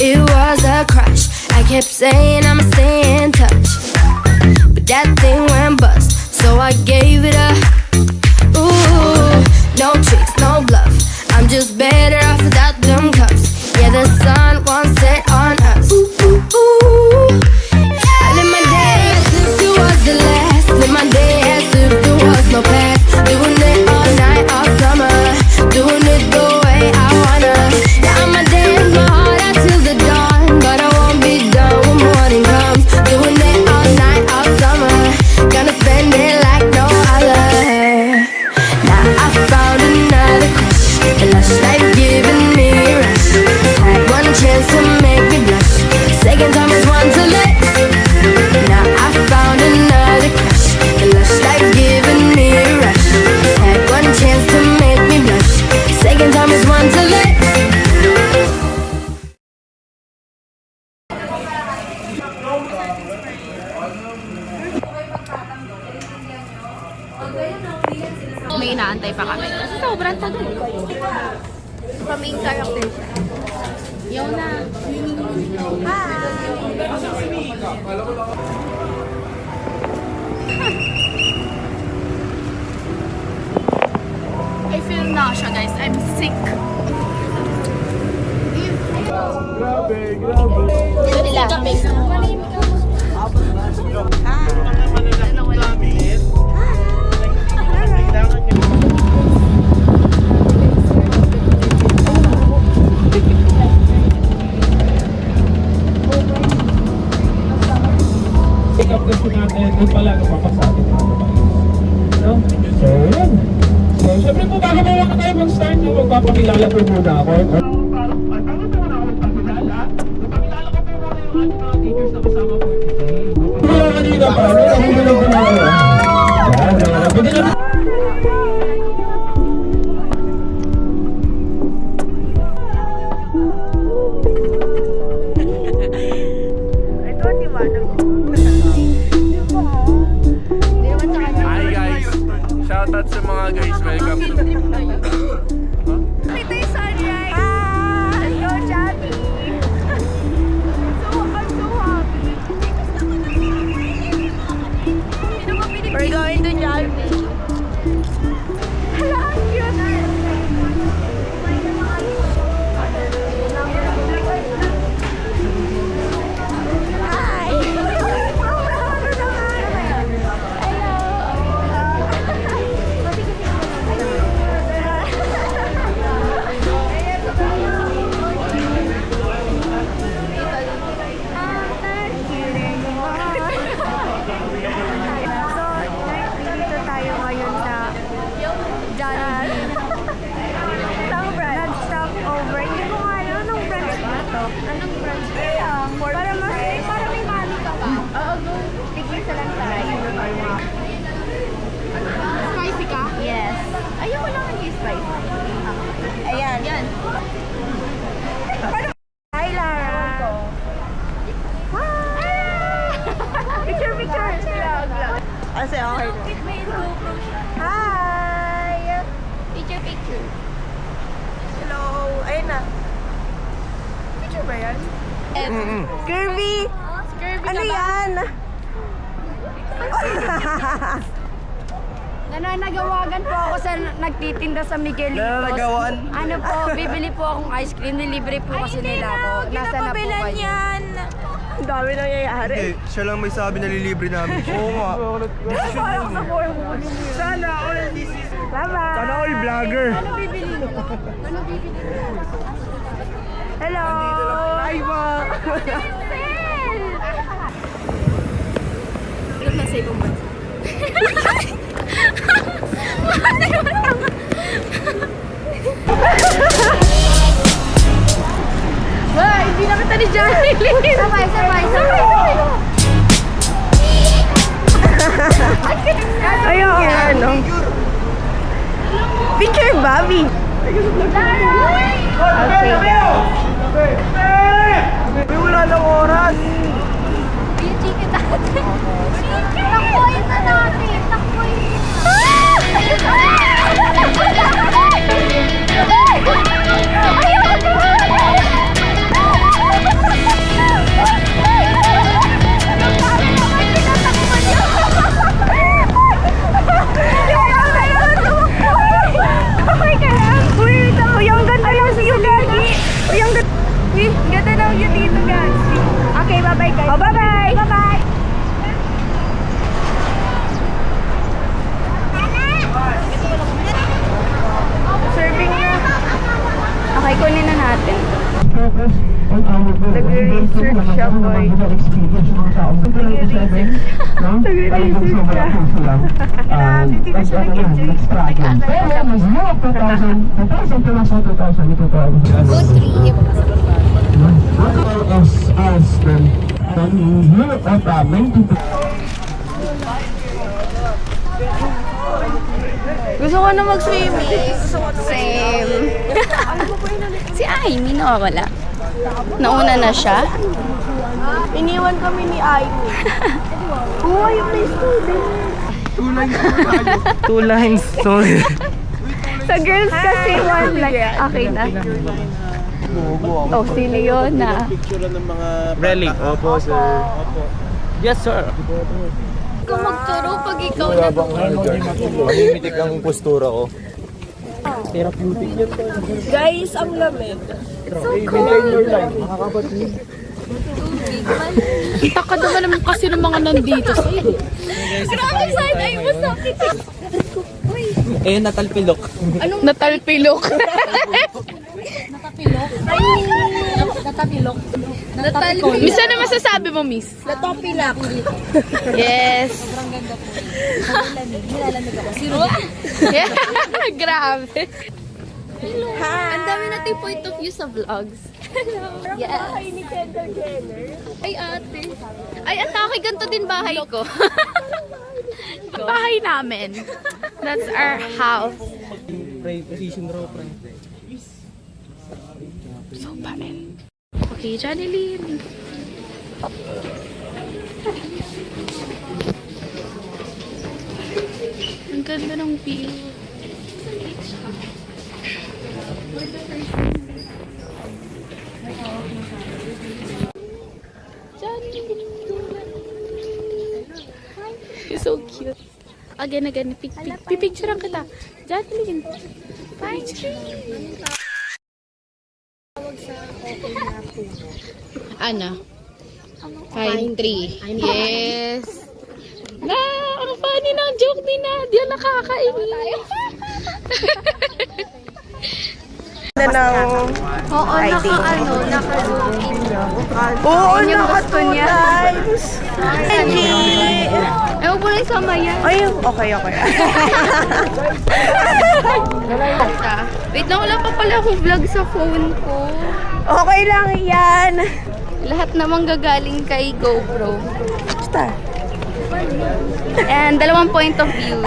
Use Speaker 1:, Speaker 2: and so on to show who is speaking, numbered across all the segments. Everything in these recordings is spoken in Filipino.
Speaker 1: it was a crush. I kept saying I'ma stay in touch, but that thing went bust, so I gave it up. Ooh, no tricks, no bluff, I'm just better off without them cuffs. Yeah, the sun won't set on us. Ooh, ooh, ooh. I live my day as if it was the last. Live my day as if there was no past. Doing it all night, all summer. Doing it the way I wanna. Yeah, I'ma dance my heart out till the dawn, but I won't be done when morning comes. Doing it all night, all summer. Gonna spend it like no other. Now I found another crush. A lush life giving me a rush. Had one chance to make me blush. Second time is one to let. Now I found another crush. A lush life giving me a rush. Had one chance to make me blush. Second time is one to let.
Speaker 2: May inaantay pa kami. Kasi sobrang tagal. Pa-main character siya. Yaw na. I feel nausea, guys. I'm sick.
Speaker 3: Grabe, grabe. Pick up na po natin kung pala kapapasabi ng mga babae. No? So, yun. So, syempre po, bago mo tayo mag-start, no, magpapakilala po muna ako. Bago po muna ako magpakilala, magpakilala ko po muna yung ating mga teachers na kasama po. Wala kanina pa, no? Nakulang ko na ako. Pwede na. Hi guys! Shoutout sa mga guys, welcome to
Speaker 2: Ito yung sunrise. Ah! Go, Javi! I'm so happy. We're going to Javi. Hala, ang cute! Spicy ka? Yes. Ayoko lang ang spicy. Ayan. Yan. Hi, Lara. Hi! Picture, picture. Kasi okay na. May GoPro siya. Hi! Picture, picture. Hello. Ayun na. Picture ba yan? Kirby! Ano yan? Nananagawagan po ako sa nagtitinda sa Miguelitos.
Speaker 3: Nananagawan?
Speaker 2: Ano po, bibili po akong ice cream. Nilibre po kasi nila ako. Nasa na po kayo? Yan. Ang dami nangyayari.
Speaker 4: Hindi, siya lang may sabi na lilibre namin. Oo nga.
Speaker 2: Parang sa boy mo.
Speaker 4: Sana all this is...
Speaker 2: Bye-bye.
Speaker 4: Sana all vlogger.
Speaker 2: Ano bibili mo? Ano bibili mo?
Speaker 4: Hello! Hi ba?
Speaker 2: Ilan na sa ibang bansa? Wah, hindi na kita ni Johnny. Sabay, sabay, sabay.
Speaker 5: Ayun, ano? Picture, Bobby. Okay, guys.
Speaker 4: May wala ng oras.
Speaker 2: Yung chicken natin. Takboyin na natin. Takboyin na. Ayun!
Speaker 5: lang yun dito, guys. Okay, bye-bye guys. Oh, bye-bye. Bye-bye. Serving na. Okay, kunin na natin. Nagre-research siya, boy. Nagre-research siya.
Speaker 2: Good trip.
Speaker 5: Gusto ko na mag-swimming.
Speaker 2: Same. Si Amy nawawala. Nauna na siya.
Speaker 5: Iniwan kami ni Amy. Uy, yung may student.
Speaker 4: Two lines. Sorry.
Speaker 5: Sa girls kasi one like, okay na. Oh, si Leona.
Speaker 4: Really? Opo, sir. Yes, sir.
Speaker 2: Kung magturo pag ikaw na
Speaker 6: Mamimitik ang postura ko.
Speaker 5: Guys, ang lamig.
Speaker 2: Taka naman kasi ng mga nandito sa'yo. Grabe sa'yo, ay masakit.
Speaker 6: Eh, natalpilok.
Speaker 2: Anong natalpilok? Natapilok. Miss, ano masasabi mo, Miss?
Speaker 5: Natopilak.
Speaker 2: Yes. Yeah. Grabe. Ang dami nating point of view sa vlogs. Yes.
Speaker 5: Bahay ni Kendall Jenner.
Speaker 2: Ay, ate. Ay, atake, ganito din bahay ko. Bahay namin. That's our house.
Speaker 6: Position row, pre.
Speaker 2: So, pain. Okay, Janelyn. Ang ganda ng view. You're so cute. Again, pipicturean kita. Janelyn. Picture. Ana? Pine tree. Yes. Na, ang funny ng joke ni Nadia. Nakakainis. Oo, naka-zoom in.
Speaker 5: Oo, naka 2 times.
Speaker 2: Eh, huwag mo lang sama yan.
Speaker 5: Ay, okay.
Speaker 2: Wait lang, wala pa pala akong vlog sa phone ko.
Speaker 5: Okay lang yan.
Speaker 2: Lahat naman gagaling kay GoPro.
Speaker 5: Basta.
Speaker 2: And 2 point of view.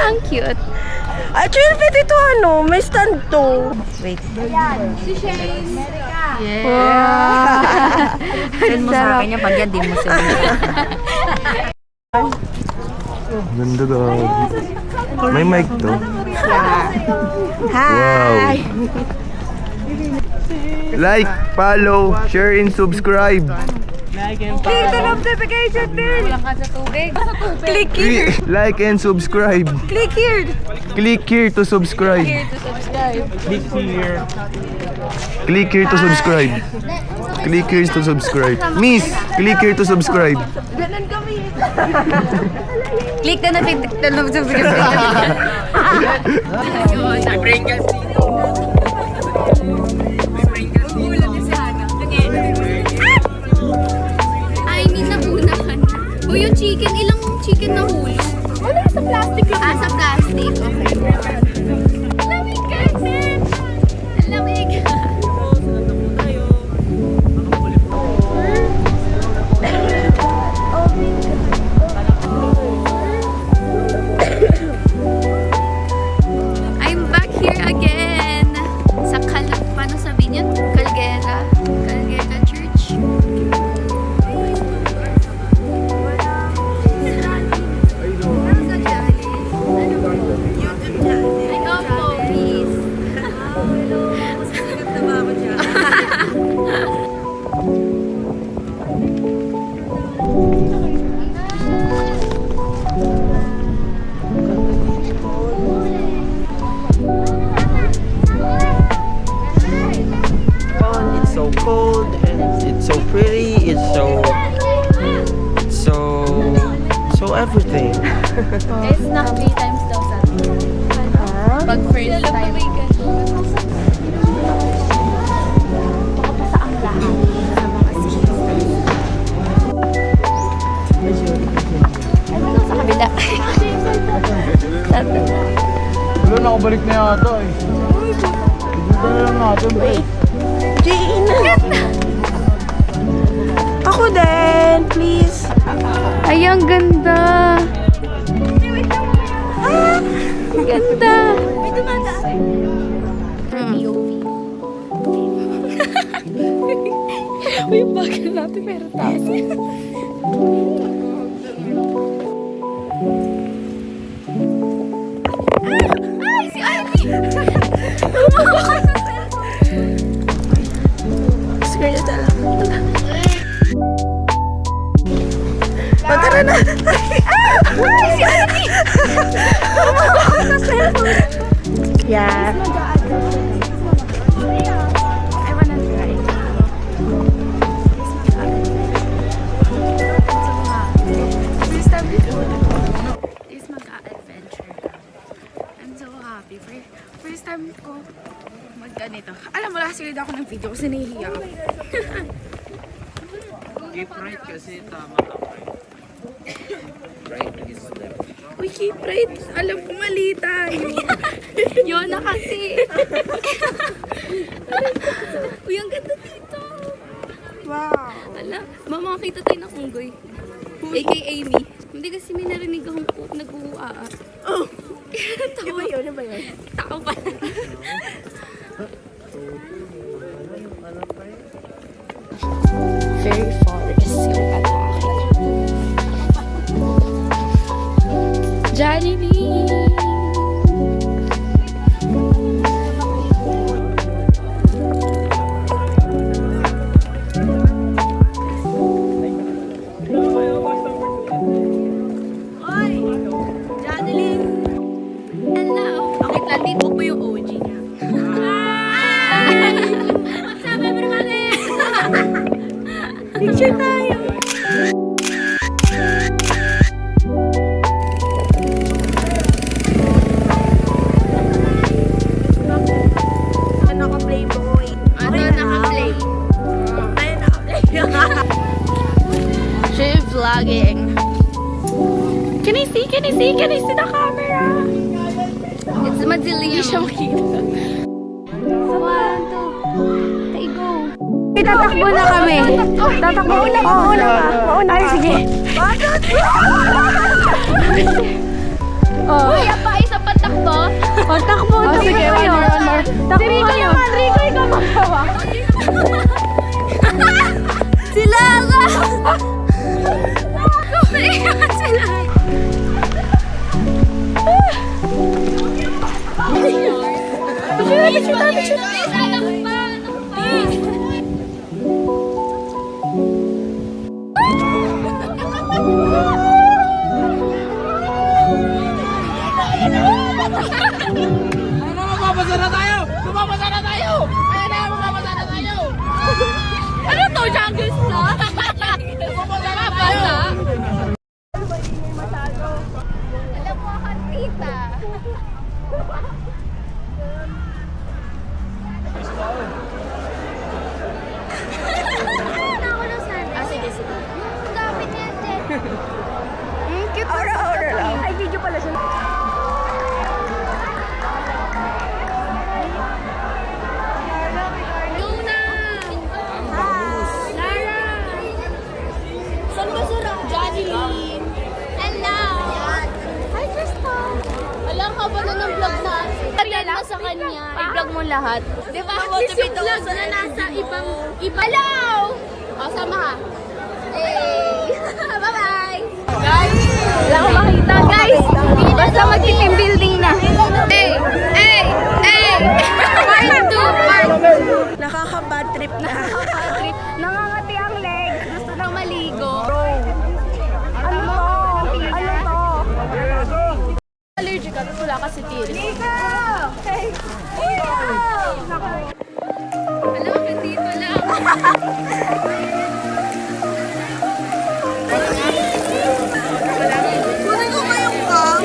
Speaker 2: Ang cute.
Speaker 5: Actually, pwede ito may stand to. Wait.
Speaker 2: Si Shane. Yeah.
Speaker 5: Wow.
Speaker 7: Send mo sa akin yung pag yan, di mo send.
Speaker 6: Ganda daw. May mic to.
Speaker 5: Hi.
Speaker 6: Like, follow, share, and subscribe.
Speaker 5: Click the notification bell. Click here.
Speaker 6: Like and subscribe.
Speaker 5: Click here.
Speaker 6: Click here to subscribe.
Speaker 4: Click here.
Speaker 6: Click here to subscribe. Click here to subscribe. Miss, click here to subscribe.
Speaker 5: Ganon kami.
Speaker 7: Click na notification.
Speaker 2: Ay, ninauna ka na. O yung chicken, ilang chicken na hulog? Wala, sa plastic lang. Ah, sa plastic. Okay. Lamig kasi. Lamig. I'm back here again sa Calamba.
Speaker 8: so cold and it's so pretty. It's so everything.
Speaker 2: Guys, knock 3 times daw sa atin. Pag first time. Makapasa ang lahat sa mga sisters. Ano daw sa kabila?
Speaker 4: Wala, nakabalik na yata eh. Dito na lang natin.
Speaker 5: Wait. Ako din, please. Ay, ang ganda. Ang ganda. May dumadaan. Uy, yung bagal natin meron taas. Ay, si Ivy! Screen na lang. Magkara na. Ay, si Ivy! Tumakot sa cellphone. Yeah. I wanna try. First time before. Is mag-a-adventure. I'm so happy. First time ko mag-ganito. Alam mo, last year ako ng video kasi nahihiya ako.
Speaker 8: Keep right kasi tama ka. Right is left.
Speaker 5: Uy, keep right. Alam ko mali tayo. Yun na kasi. Uy, ang ganda dito. Wow. Alam, mamakita tayo ng unggoy. AKA me. Hindi kasi may narinig akong nag-uaa. Oh. Iba yun, iba yun. Tao pala. Very forest yung atake. Jollibee! Oy! Jadeline! Hello! Okay, nandito po yung OG niya. Magsama mo naman eh! Picture tayo! Naka-playboy. Ano, naka-play? Tayo naka-play. She's vlogging. Can I see? Can I see? Can I see the camera? It's madilim. Hindi siya makita. So, 1, 2, 3, go. Tatakbo na kami. Tatakbo. Mauna ka. Mauna. Ay, sige. Oh. Uy, pa isa patakbo. Patakbo. Oh, sige, one more. Si Rico naman. Rico, ikaw magsawa. Si Lara. Kumaiwan si Lara. Ano to? Jungle Star? Mabasa? Alam mo ako, tita. Sige, sige. Ang dami niya, Jen. Cute. Aura lang. Ay, video pala siya. Sa kanya. I-vlog mo lahat. Di ba? Yung vlog na nasa ibang ibalaw. O, sama ha. Hey! Bye-bye! Guys! Wala ko makita, guys! Basta mag-team building na. Hey! Hey! Hey! Part 2! Part 2! Nakaka-bad trip na. Nakaka-bad trip. Nangangati ang legs. Gusto nang maligo. Ano to? Ano to? Allergic ka, tapos wala ka si Tiri. Nico! Hey! Nico! Alam mo, dito lang. Kunin ko ngayong cam.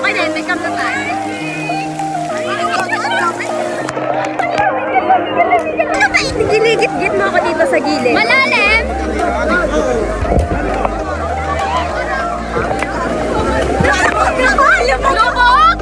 Speaker 5: Okay na, may cam na tayo. Giligit-git mo ako dito sa gilid. Malalim! Lubog!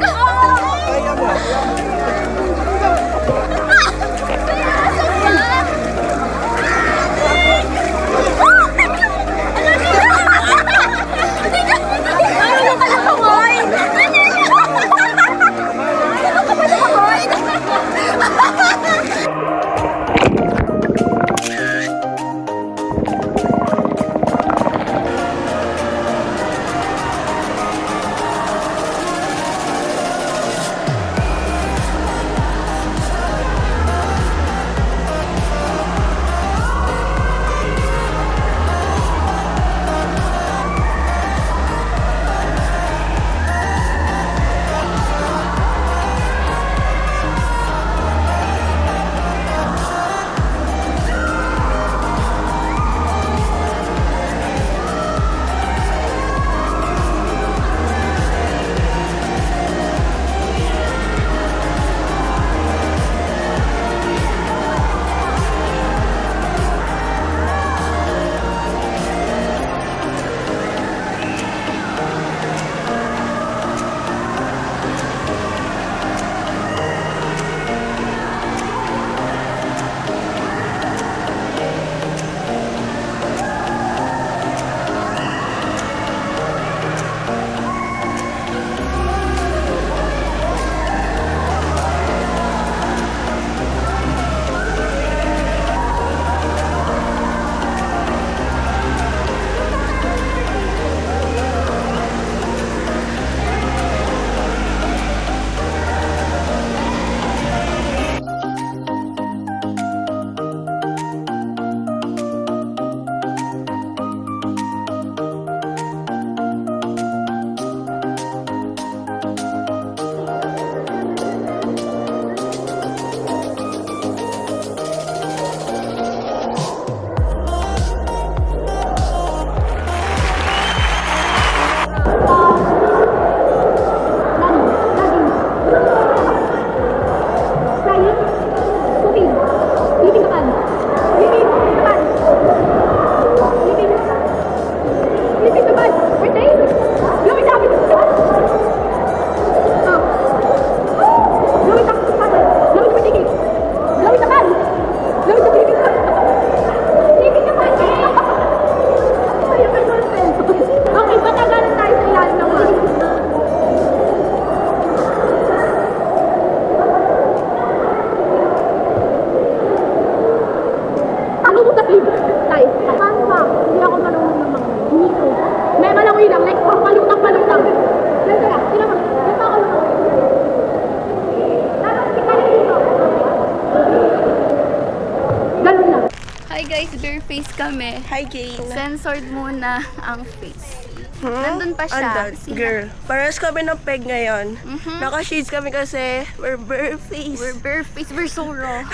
Speaker 5: Hi guys, bare face kami.
Speaker 9: Hi, Jane.
Speaker 5: Censored muna ang face. Nandun pa siya.
Speaker 9: Andun,
Speaker 5: Sino?
Speaker 9: girl. Parehas kami ng peg ngayon. Naka-shades kami kasi we're bare face.
Speaker 5: We're bare face, we're so raw.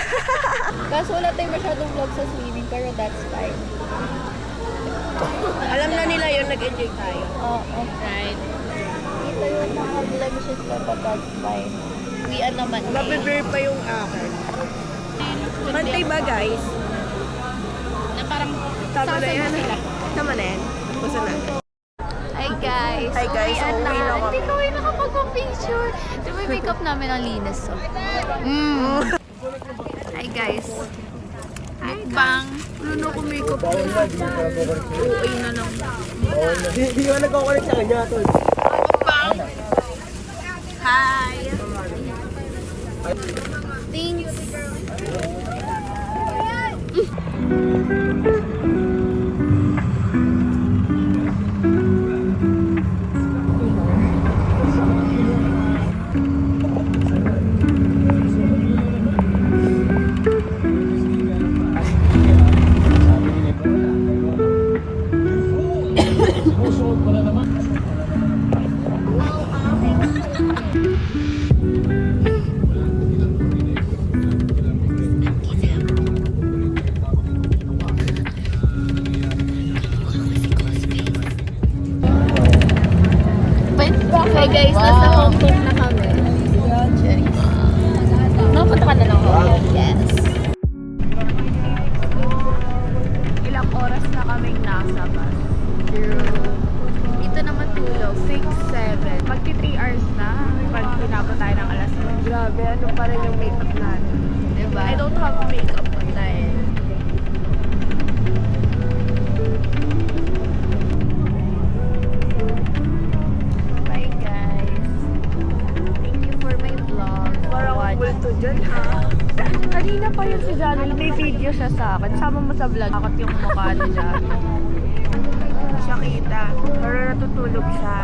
Speaker 5: Kaso wala tayong masyadong vlog sa swimming, pero that's fine.
Speaker 9: Alam na nila yun, nag-enjoy tayo.
Speaker 5: Oo. Right. Ito yung mga blemishes ko, but that's fine. We are naman.
Speaker 9: Mabe-bare pa yung akin. Mantay ba, guys?
Speaker 5: Na parang
Speaker 9: Tama na yan.
Speaker 5: sila.
Speaker 9: Tama na yan. Basta na.
Speaker 5: Hi guys!
Speaker 9: Hi, guys.
Speaker 5: Uwian na.
Speaker 9: Uuwi na kami.
Speaker 5: Hindi kami nakapag-picture. Di ba yung makeup namin ang linis, so. Hi guys! Hi bang! Luno ko makeup ko. Uwi na lang.
Speaker 8: Hindi ko nagkukulit sa kanya, tol.
Speaker 5: Bang! Hi! Thanks! guys, nasa home cook na kami. Nakapunta ka na ng home. Yes. Ilang oras na kaming nasa bus? Dito naman tulog, 6, 7. Magti 3 hours na pag pinabot tayo ng alas 1.
Speaker 9: Grabe, ano pa rin yung makeup natin.
Speaker 5: Diba?
Speaker 9: I don't have makeup on dahil.
Speaker 5: Bye guys. Thank you for my vlog.
Speaker 9: Parang multo dyan, ha?
Speaker 5: Kanina pa yun si Janel, may video siya sa akin. Sama mo sa vlog. Akot yung mukha ni Janel.
Speaker 9: Siya kita. Pero natutulog siya.